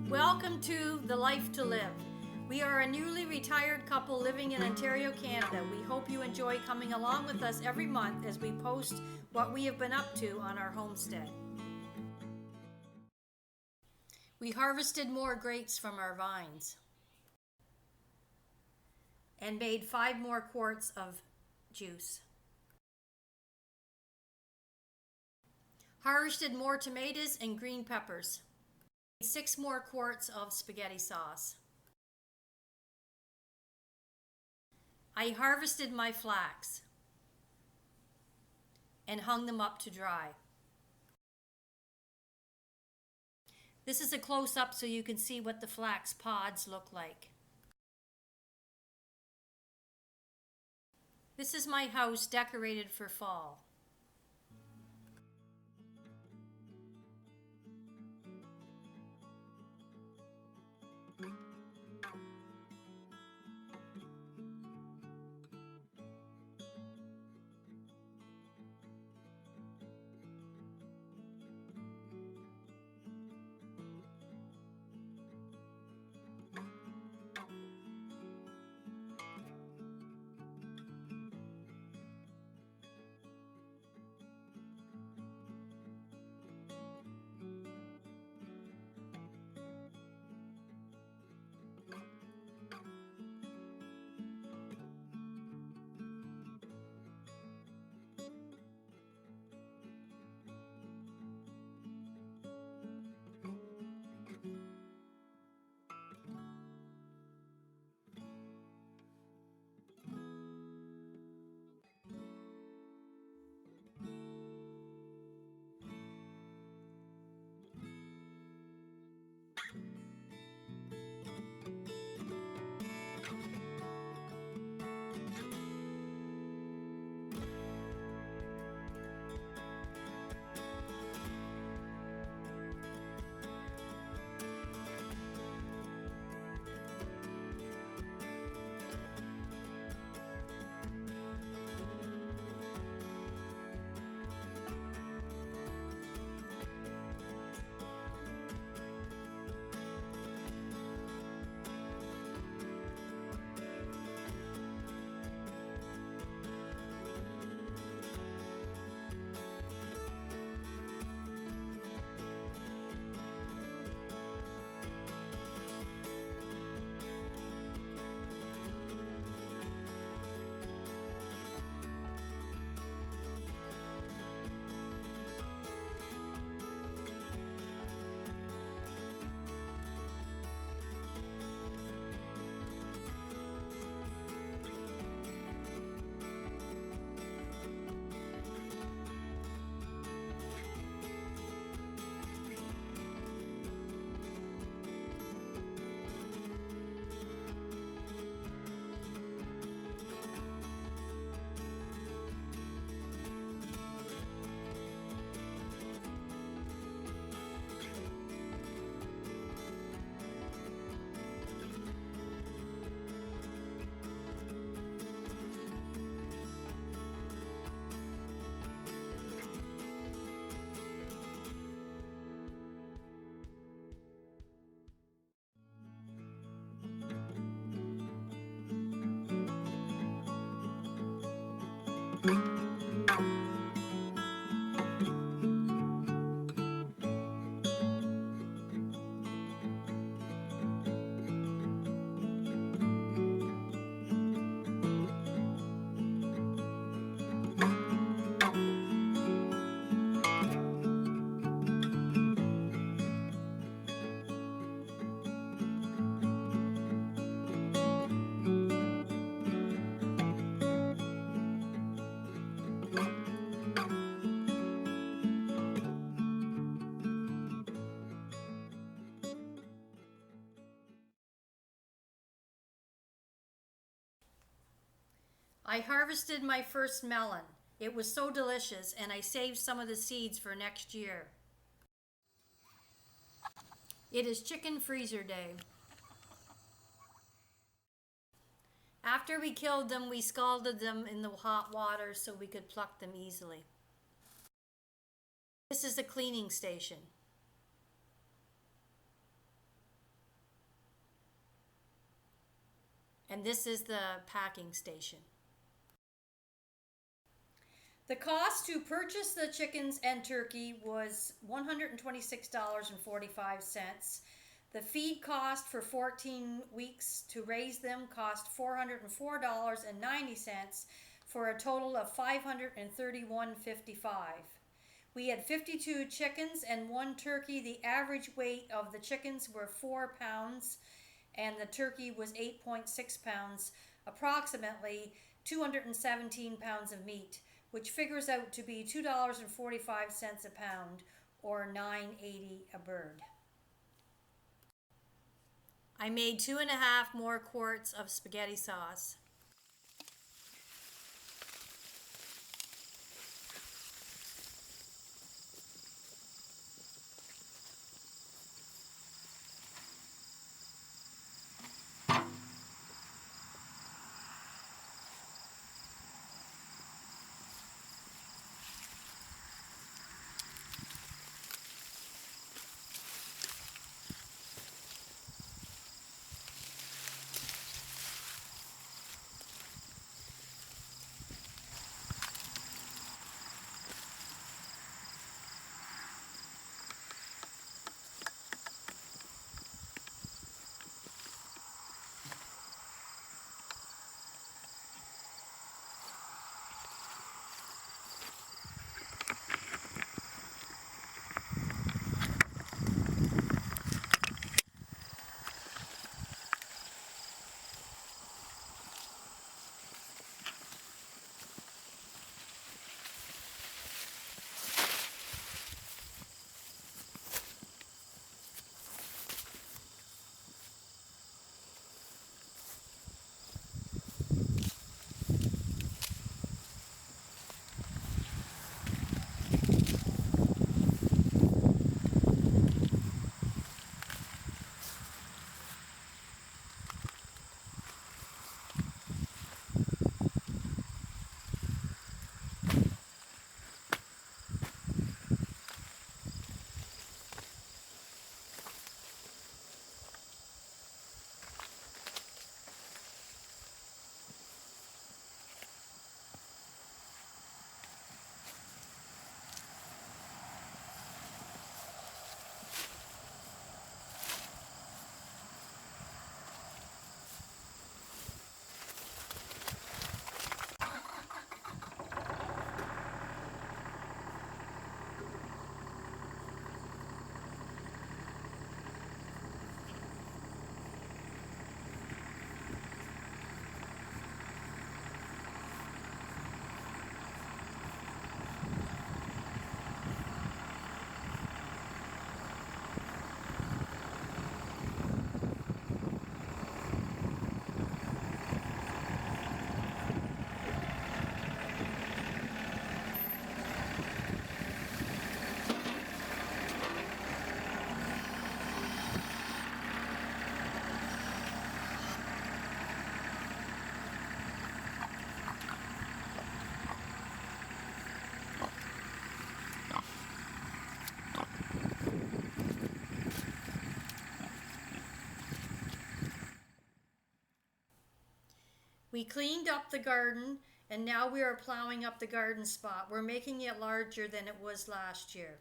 Welcome to The Life to Live. We are a newly retired couple living in Ontario, Canada. We hope you enjoy coming along with us every month as we post what we have been up to on our homestead. We harvested more grapes from our vines and made 5 more quarts of juice. Harvested more tomatoes and green peppers. 6 more quarts of spaghetti sauce. I harvested my flax and hung them up to dry. This is a close-up so you can see what the flax pods look like. This is my house decorated for fall. I harvested my first melon. It was so delicious, and I saved some of the seeds for next year. It is chicken freezer day. After we killed them, we scalded them in the hot water so we could pluck them easily. This is the cleaning station. And this is the packing station. The cost to purchase the chickens and turkey was $126.45. The feed cost for 14 weeks to raise them cost $404.90 for a total of $531.55. We had 52 chickens and 1 turkey. The average weight of the chickens were 4 pounds and the turkey was 8.6 pounds, approximately 217 pounds of meat, which figures out to be $2.45 a pound or $9.80 a bird. I made 2.5 more quarts of spaghetti sauce. We cleaned up the garden and now we are plowing up the garden spot. We're making it larger than it was last year.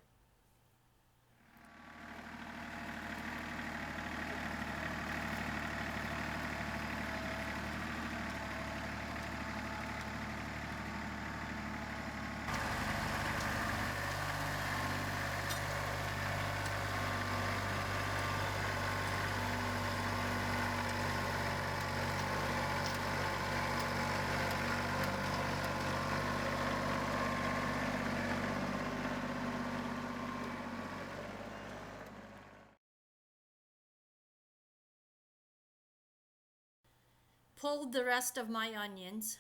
Pulled the rest of my onions.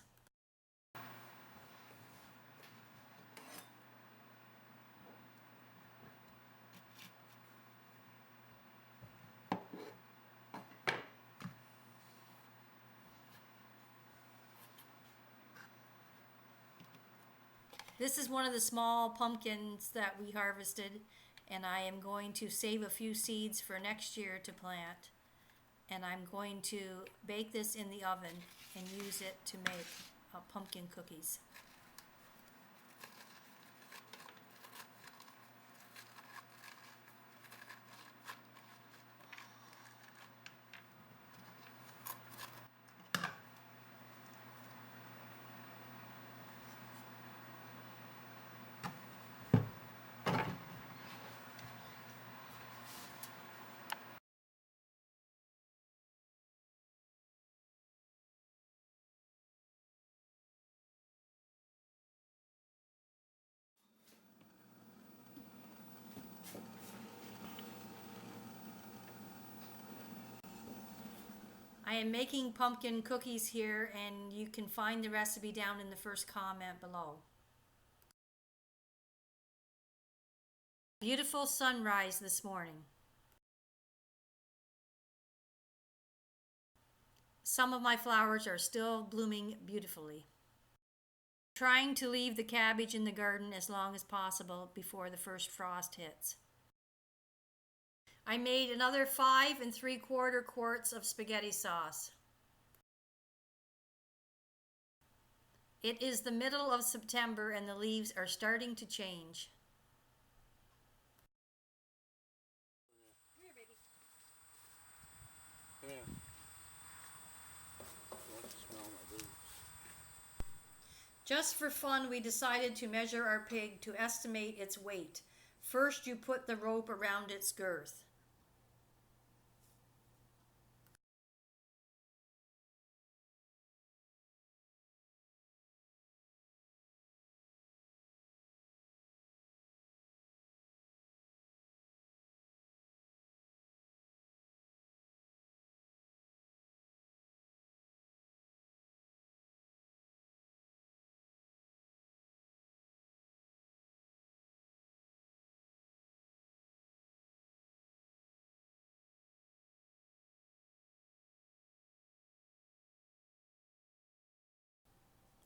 This is one of the small pumpkins that we harvested, and I am going to save a few seeds for next year to plant. and I'm going to bake this in the oven and use it to make pumpkin cookies. I am making pumpkin cookies here, and you can find the recipe down in the first comment below. Beautiful sunrise this morning. Some of my flowers are still blooming beautifully. Trying to leave the cabbage in the garden as long as possible before the first frost hits. I made another 5 3/4 quarts of spaghetti sauce. It is the middle of September and the leaves are starting to change. Come here, baby. Come here. I like to smell my boots. Just for fun, we decided to measure our pig to estimate its weight. First, you put the rope around its girth.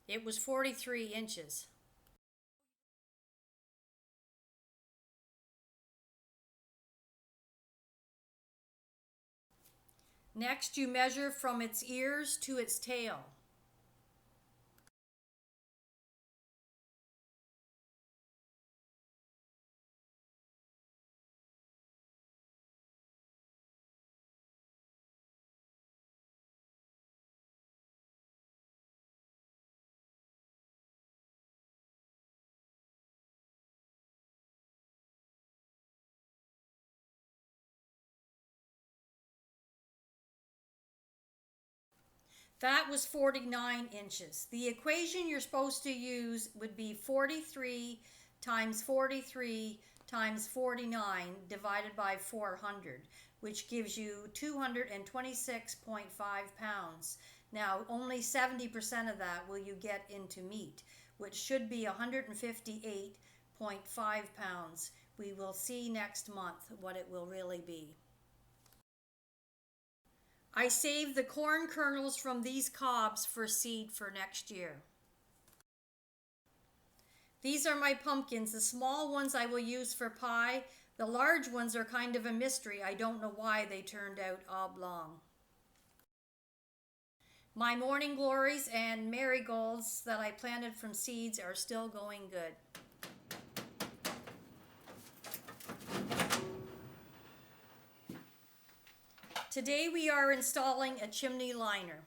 It was 43 inches. Next, you measure from its ears to its tail. That was 49 inches. The equation you're supposed to use would be 43 times 43 times 49 divided by 400, which gives you 226.5 pounds. Now, only 70% of that will you get into meat, which should be 158.5 pounds. We will see next month what it will really be. I saved the corn kernels from these cobs for seed for next year. These are my pumpkins. The small ones I will use for pie. The large ones are kind of a mystery. I don't know why they turned out oblong. My morning glories and marigolds that I planted from seeds are still going good. Today we are installing a chimney liner.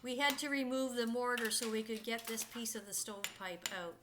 We had to remove the mortar so we could get this piece of the stovepipe out.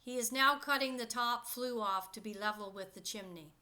He is now cutting the top flue off to be level with the chimney.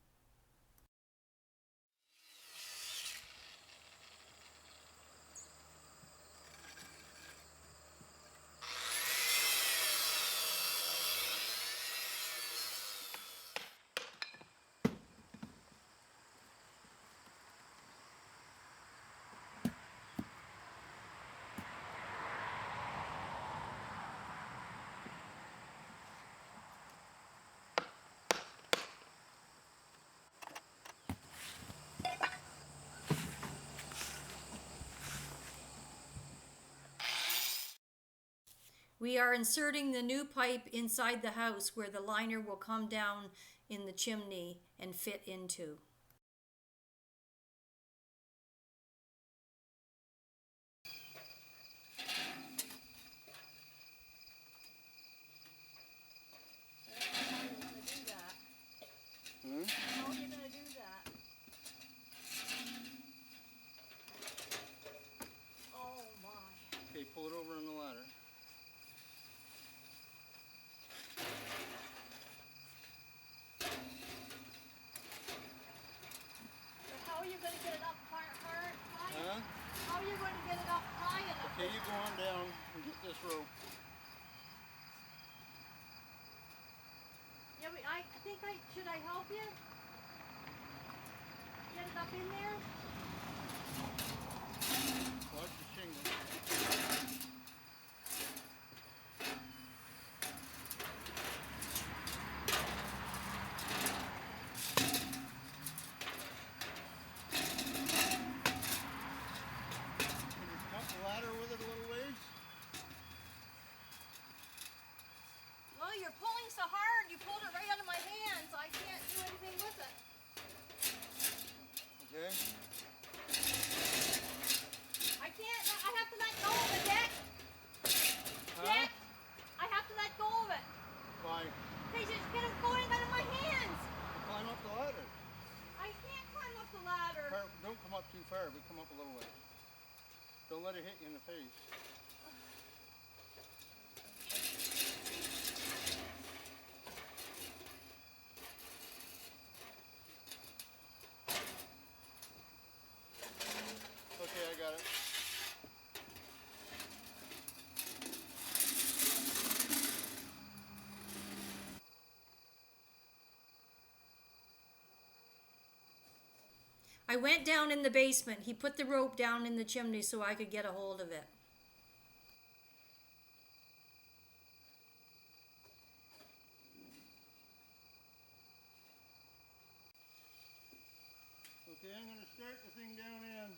We are inserting the new pipe inside the house where the liner will come down in the chimney and fit into. How are you going to do that? Oh my. Okay, pull it over on the ladder. But how are you going to get it up high? Huh? How are you going to get it up high enough? Okay, you go on down and get this rope. Yeah, should I help you? Get it up in there? Watch the shingle. Can you cut the ladder with it a little ways? Well, you're pulling so hard, you pulled it right out of my hands. I can't do anything with it. Okay. I have to let go of it, Dick. Huh? Dick, I have to let go of it. Why? They just get it going out of my hands. Climb up the ladder. I can't climb up the ladder. Don't come up too far, but come up a little way. Don't let it hit you in the face. Okay, I got it. I went down in the basement. He put the rope down in the chimney so I could get a hold of it. Okay, I'm going to start the thing down in.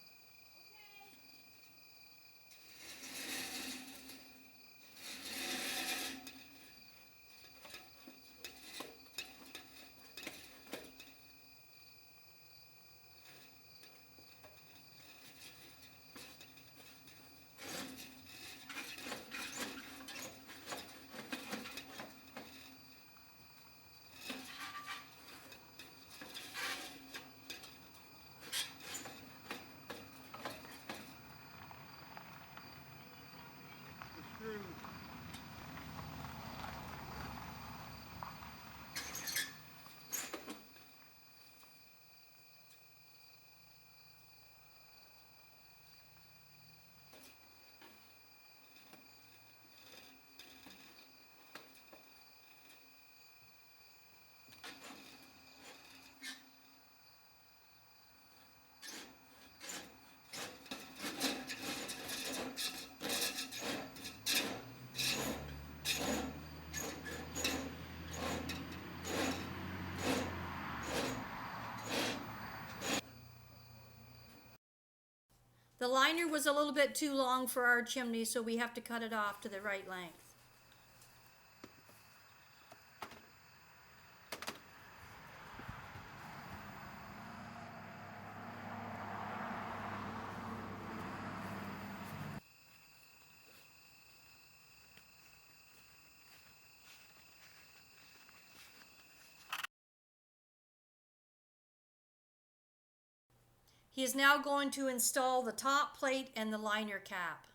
The liner was a little bit too long for our chimney, so we have to cut it off to the right length. He is now going to install the top plate and the liner cap.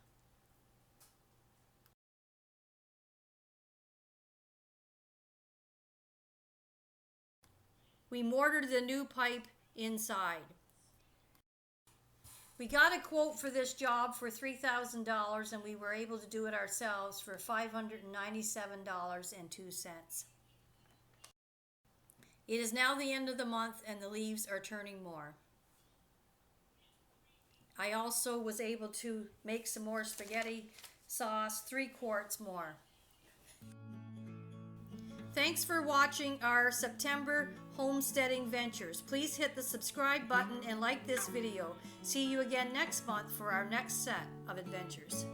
We mortared the new pipe inside. We got a quote for this job for $3,000 and we were able to do it ourselves for $597.02. It is now the end of the month and the leaves are turning more. I also was able to make some more spaghetti sauce, 3 quarts more. Thanks for watching our September homesteading ventures. Please hit the subscribe button and like this video. See you again next month for our next set of adventures.